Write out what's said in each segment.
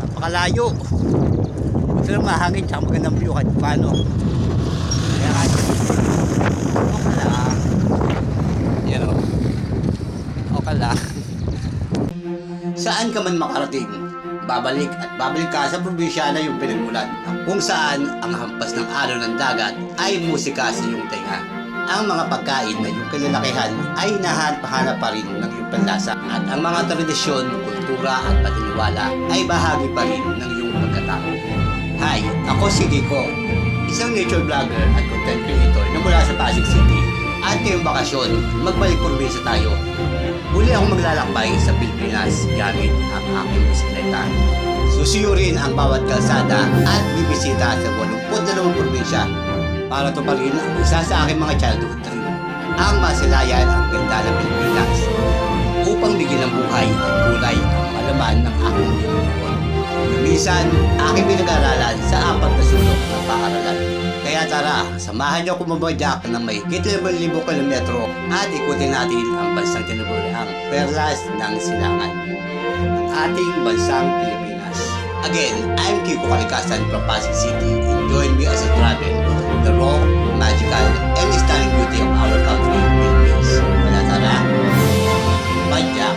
napakalayo. Buti lang mahangin tsaka magandang view kahit paano. Kaya kahit okay lang. Yan o. Okay lang. Saan ka man makarating, babalik at babalik ka sa probinsya na iyong pinagmulan, kung saan ang hampas ng alon ng dagat ay musika sa iyong tenga. Ang mga pagkain na iyong kalalakihan ay hinahanap pa rin ng iyong panlasa, at ang mga tradisyon, kultura at paniniwala ay bahagi pa rin ng iyong pagkatao. Hi, ako si Kiko, isang nature vlogger at content creator na mula sa Pasig City. At ngayong bakasyon, magbalik probinsya tayo. Muli akong maglalakbay sa Pilipinas gamit ang aking bisikleta. Susuyurin ang bawat kalsada at bibisita sa 82 probinsya para tuparin ang isa sa aking mga childhood dream, ang masilayan ang ganda ng Pilipinas, upang bigyan ng buhay at kulay ang malaman ng aking lipunan. Minsan, aking pinag-aralan sa 4 na sulok ng paaralan. Kaya tara, samahan niyo ako mabadyak ng may 1,000 kilometro at ikutin natin ang bansang tinuburiang perlas ng silangan, ang ating bansang Pilipinas. Again, I'm Kiko Kalikasan from Pasig City, and join me as I travel the raw, magical, and stunning beauty of our country, Philippines. Kaya tara, badyak!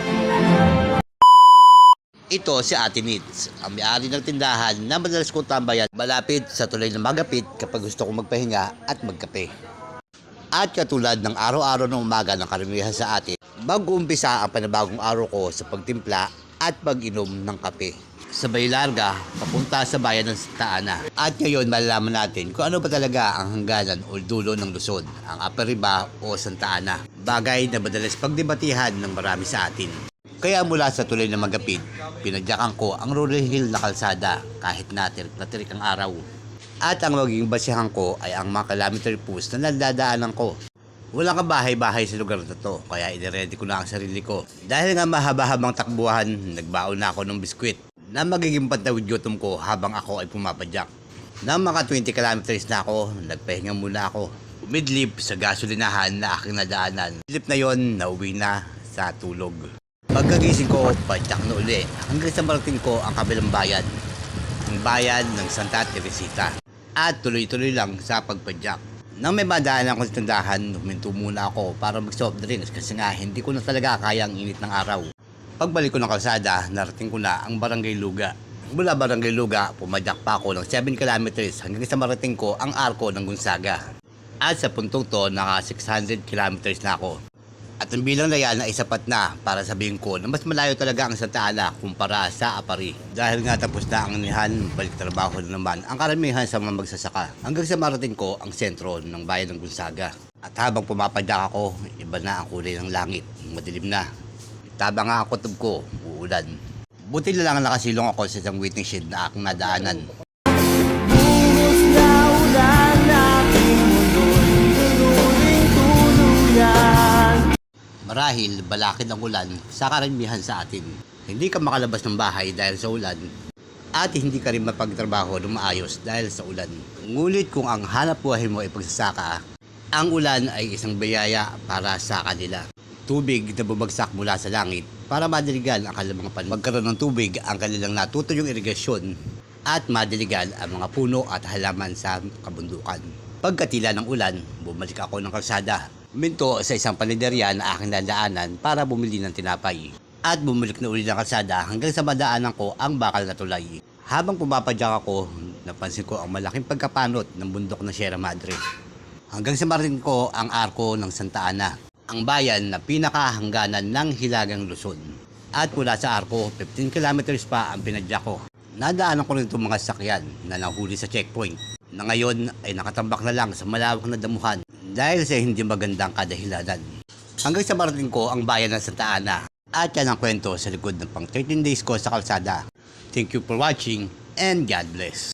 Ito si Ate Nits, ang may-ari ng tindahan na madalas kong tambayan malapit sa tulay ng Magapit kapag gusto kong magpahinga at magkape. At katulad ng araw-araw ng umaga ng karamihan sa atin, mag-uumpisa ang panibagong araw ko sa pagtimpla at pag-inom ng kape. Sabay larga, papunta sa bayan ng Santa Ana. At ngayon malalaman natin kung ano ba talaga ang hangganan o dulo ng Luzon, ang Upper Riba o Santa Ana. Bagay na madalas pagdebatihan ng marami sa atin. Kaya mula sa tulay ng Magapit, pinadyakan ko ang Rolling Hill na kalsada kahit natirik ang araw. At ang magiging basihan ko ay ang mga kilometer post na nadadaanan ko. Walang kabahay-bahay sa lugar na to, kaya iniready ko na ang sarili ko. Dahil nga mahaba-habang takbuhan, nagbaon na ako ng biskwit na magiging pantawid gutom ko habang ako ay pumapadyak. Nang mga 20 kilometers na ako, nagpahinga muna ako. Midlip sa gasolinahan na aking nadaanan. Midlip na yon, nauwi na sa tulog. Pagkagising ko, padyak na uli hanggang sa marating ko ang kabilang bayan, ang bayan ng Santa Teresita. At tuloy-tuloy lang sa pagpadyak. Nang may madaanan akong tindahan, huminto muna ako para mag-soft drinks kasi nga hindi ko na talaga kaya ang init ng araw. Pagbalik ko ng kalsada, narating ko na ang Barangay Luga. Mula Barangay Luga, pumadyak pa ako ng 7 kilometers hanggang sa marating ko ang Arko ng Gonzaga. At sa puntong to, naka 600 kilometers na ako. At ang bilang na yan ay sapat na para sabihin ko na mas malayo talaga ang Santa Ana kumpara sa Apari. Dahil nga tapos na ang anihan, balik trabaho na naman ang karamihan sa mga magsasaka. Hanggang sa marating ko ang sentro ng bayan ng Gonzaga. At habang pumapadyak ako, iba na ang kulay ng langit, madilim na. Taba nga ang kutob ko, uulan. Buti na lang nakasilong ako sa isang waiting shed na aking nadaanan. Buhos na ulan na aking mundo'y lululing tuluyan. Marahil balakid ang ulan sa karamihan sa atin. Hindi ka makalabas ng bahay dahil sa ulan at hindi ka rin mapagtrabaho ng maayos dahil sa ulan. Ngunit kung ang hanap buhay mo ay pagsasaka, ang ulan ay isang biyaya para sa kanila. Tubig na bumagsak mula sa langit para madiligan ang kanilang mga panig. Magkaroon ng tubig ang kanilang natutuyong irigasyon at madiligan ang mga puno at halaman sa kabundukan. Pagkatila ng ulan, bumalik ako ng kalsada. Minto sa isang paniderya na aking nadaanan para bumili ng tinapay. At bumalik na uli ng kalsada hanggang sa madaanan ko ang bakal na tulay. Habang pumapadyak ako, napansin ko ang malaking pagkapanot ng bundok ng Sierra Madre. Hanggang sa marating ko ang Arko ng Santa Ana, ang bayan na pinakahangganan ng Hilagang Luzon. At mula sa Arko, 15 kilometers pa ang pinadyak ko. Nadaanan ko rin itong mga sakyan na nahuli sa checkpoint, na ngayon ay nakatambak na lang sa malawak na damuhan dahil sa hindi magandang kadahilanan. Hanggang sa marating ko ang bayan ng Santa Ana. At yan ang kwento sa likod ng pang 13 days ko sa kalsada. Thank you for watching and God bless.